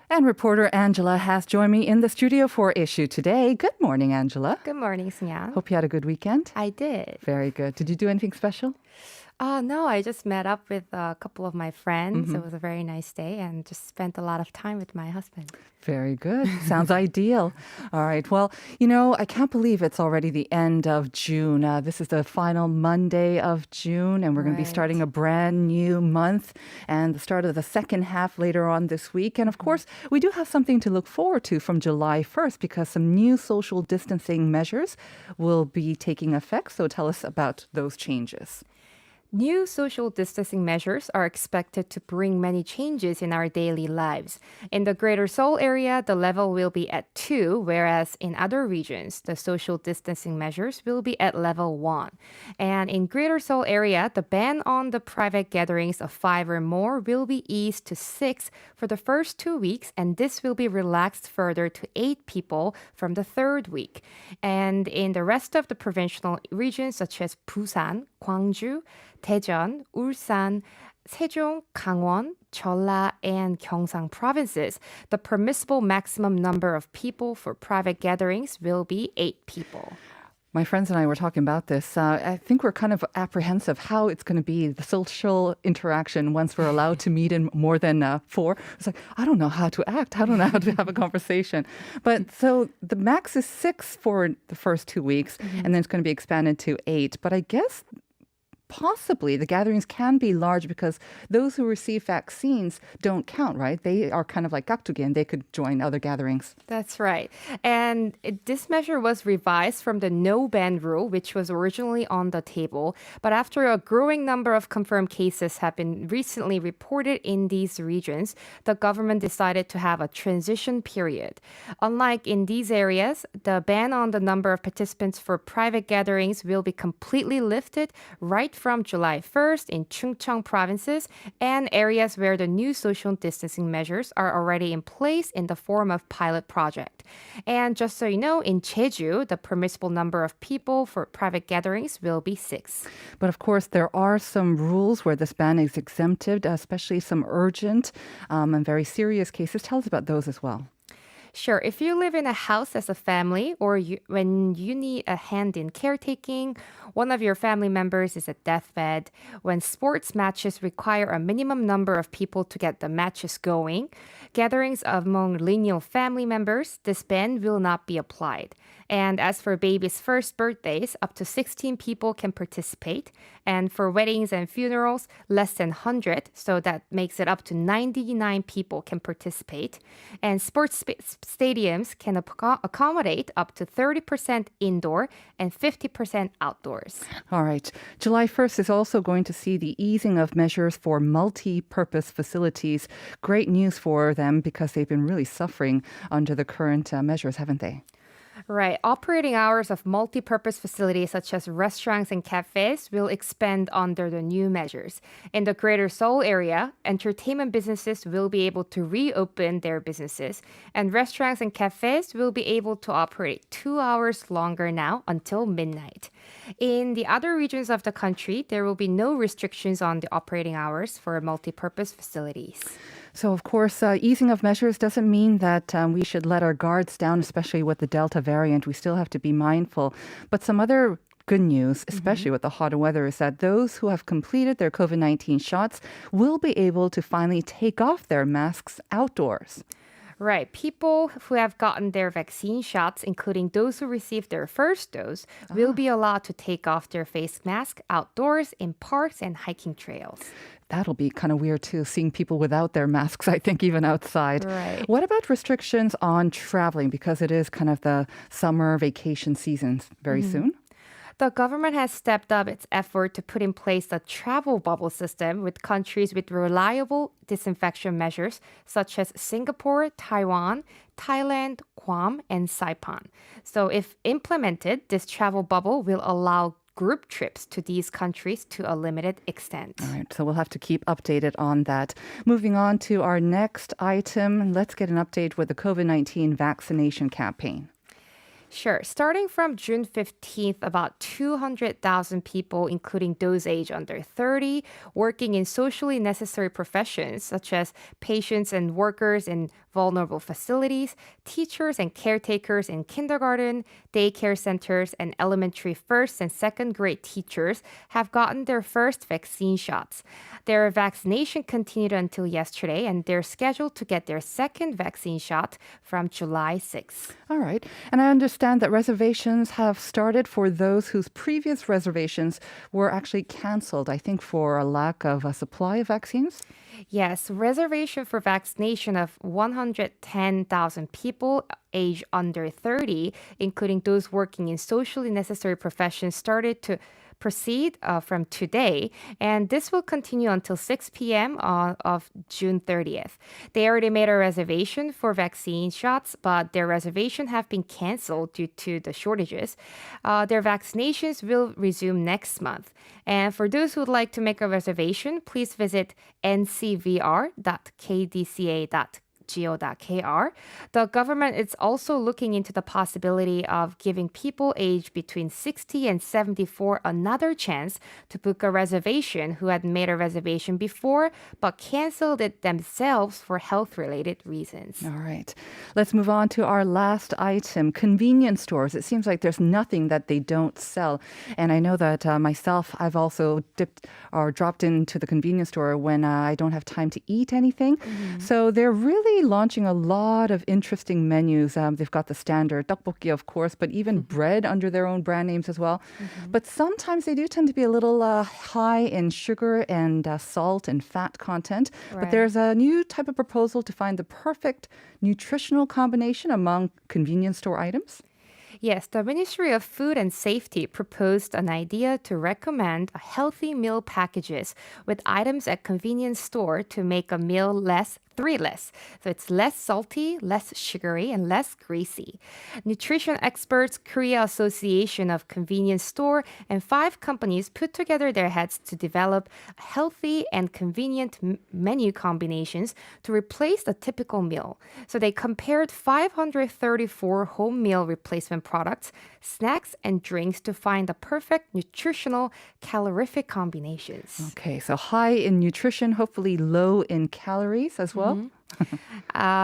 And reporter Angela has joined me in the studio for Issue Today. Good morning, Angela. Good morning, Sunyan. Hope you had a good weekend. I did. Very good. Did you do anything special? No, I just met up with a couple of my friends. It was a very nice day and just spent a lot of time with my husband. Very good. Sounds ideal. All right. Well, I can't believe it's already the end of June. This is the final Monday of June, and we're going to be Right. starting a brand new month and the start of the second half later on this week. And of course, we do have something to look forward to from July 1st because some new social distancing measures will be taking effect. So tell us about those changes. New social distancing measures are expected to bring many changes in our daily lives. In the Greater Seoul area, the level will be at 2, whereas in other regions, the social distancing measures will be at level 1. And in Greater Seoul area, the ban on the private gatherings of 5 or more will be eased to 6 for the first 2 weeks, and this will be relaxed further to 8 people from the third week. And in the rest of the provincial regions, such as Busan, Gwangju, Daejeon, Ulsan, Sejong, Gangwon, Jeolla, and Gyeongsang provinces, the permissible maximum number of people for private gatherings will be 8 people. My friends and I were talking about this. I think we're kind of apprehensive how it's going to be, the social interaction once we're allowed to meet in more than 4. It's like, I don't know how to act. I don't know how to have a conversation. But so the max is 6 for the first 2 weeks, and then it's going to be expanded to 8. But I guess possibly the gatherings can be large because those who receive vaccines don't count, right? They are kind of like gakdugi, they could join other gatherings. That's right. And this measure was revised from the no ban rule, which was originally on the table. But after a growing number of confirmed cases have been recently reported in these regions, the government decided to have a transition period. Unlike in these areas, the ban on the number of participants for private gatherings will be completely lifted right from July 1st in Chungcheong provinces and areas where the new social distancing measures are already in place in the form of pilot project. And just so you know, in Jeju, the permissible number of people for private gatherings will be 6. But of course, there are some rules where this ban is exempted, especially some urgent and very serious cases. Tell us about those as well. Sure. If you live in a house as a family or when you need a hand in caretaking, one of your family members is at deathbed, when sports matches require a minimum number of people to get the matches going, gatherings among lineal family members, this ban will not be applied. And as for babies' first birthdays, up to 16 people can participate. And for weddings and funerals, less than 100, so that makes it up to 99 people can participate. And sports stadiums can accommodate up to 30% indoor and 50% outdoors. All right. July 1st is also going to see the easing of measures for multi-purpose facilities. Great news for them because they've been really suffering under the current measures, haven't they? Right. Operating hours of multi-purpose facilities such as restaurants and cafes will expand under the new measures. In the Greater Seoul area, entertainment businesses will be able to reopen their businesses, and restaurants and cafes will be able to operate 2 hours longer now until midnight. In the other regions of the country, there will be no restrictions on the operating hours for multi-purpose facilities. So, of course, easing of measures doesn't mean that we should let our guards down, especially with the Delta variant. We still have to be mindful. But some other good news, especially with the hot weather, is that those who have completed their COVID-19 shots will be able to finally take off their masks outdoors. Right. People who have gotten their vaccine shots, including those who received their first dose, will be allowed to take off their face mask outdoors in parks and hiking trails. That'll be kind of weird too, seeing people without their masks, I think, even outside. Right. What about restrictions on traveling? Because it is kind of the summer vacation season very soon. The government has stepped up its effort to put in place a travel bubble system with countries with reliable disinfection measures such as Singapore, Taiwan, Thailand, Guam, and Saipan. So if implemented, this travel bubble will allow group trips to these countries to a limited extent. All right, so we'll have to keep updated on that. Moving on to our next item, let's get an update with the COVID-19 vaccination campaign. Sure. Starting from June 15th, about 200,000 people, including those age under 30, working in socially necessary professions such as patients and workers in vulnerable facilities, teachers and caretakers in kindergarten, daycare centers, and elementary first and second grade teachers have gotten their first vaccine shots. Their vaccination continued until yesterday, and they're scheduled to get their second vaccine shot from July 6th. All right. And I understand that reservations have started for those whose previous reservations were actually canceled, I think, for a lack of a supply of vaccines. Yes, reservation for vaccination of 110,000 people age under 30, including those working in socially necessary professions, started to proceed from today, and this will continue until 6 p.m. Of June 30th. They already made a reservation for vaccine shots, but their reservation have been canceled due to the shortages. Their vaccinations will resume next month. And for those who would like to make a reservation, please visit ncvr.kdca.gov. The government is also looking into the possibility of giving people aged between 60 and 74 another chance to book a reservation who had made a reservation before but canceled it themselves for health-related reasons. All right. Let's move on to our last item, convenience stores. It seems like there's nothing that they don't sell. And I know that myself, I've also dipped or dropped into the convenience store when I don't have time to eat anything. So they're really launching a lot of interesting menus. They've got the standard tteokbokki, of course, but even bread under their own brand names as well. But sometimes they do tend to be a little high in sugar and salt and fat content. But Right. there's a new type of proposal to find the perfect nutritional combination among convenience store items. Yes, the Ministry of Food and Safety proposed an idea to recommend healthy meal packages with items at convenience store to make a meal three less. So it's less salty, less sugary, and less greasy. Nutrition experts, Korea Association of Convenience Store, and 5 companies put together their heads to develop healthy and convenient menu combinations to replace the typical meal. So they compared 534 home meal replacement products, snacks, and drinks to find the perfect nutritional calorific combinations. Okay, so high in nutrition, hopefully low in calories as well.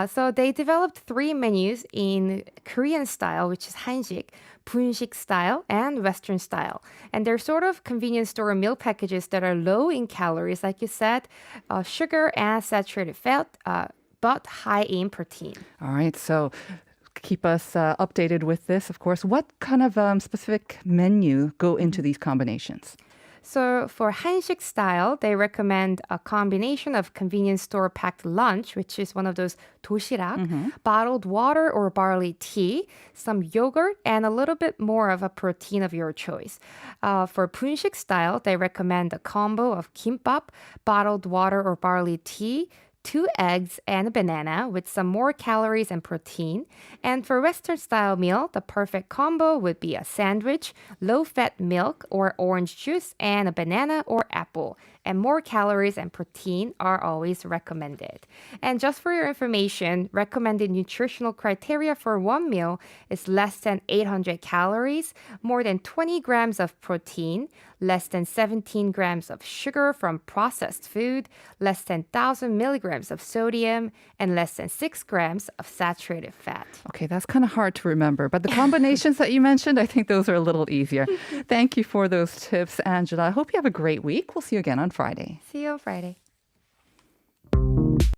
So they developed 3 menus in Korean style, which is 한식, 분식 style, and Western style. And they're sort of convenience store meal packages that are low in calories, like you said, sugar and saturated fat, but high in protein. All right, so keep us updated with this, of course. What kind of specific menu go into these combinations? So for 한식 style, they recommend a combination of convenience store packed lunch, which is one of those 도시락, bottled water or barley tea, some yogurt, and a little bit more of a protein of your choice. For 분식 style, they recommend a combo of kimbap, bottled water or barley tea, 2 eggs and a banana with some more calories and protein. And for Western style meal, the perfect combo would be a sandwich, low-fat milk or orange juice, and a banana or apple. And more calories and protein are always recommended. And just for your information, recommended nutritional criteria for one meal is less than 800 calories, more than 20 grams of protein, less than 17 grams of sugar from processed food, less than 1,000 milligrams of sodium, and less than 6 grams of saturated fat. Okay, that's kind of hard to remember, but the combinations that you mentioned, I think those are a little easier. Thank you for those tips, Angela. I hope you have a great week. We'll see you again on Friday. See you on Friday.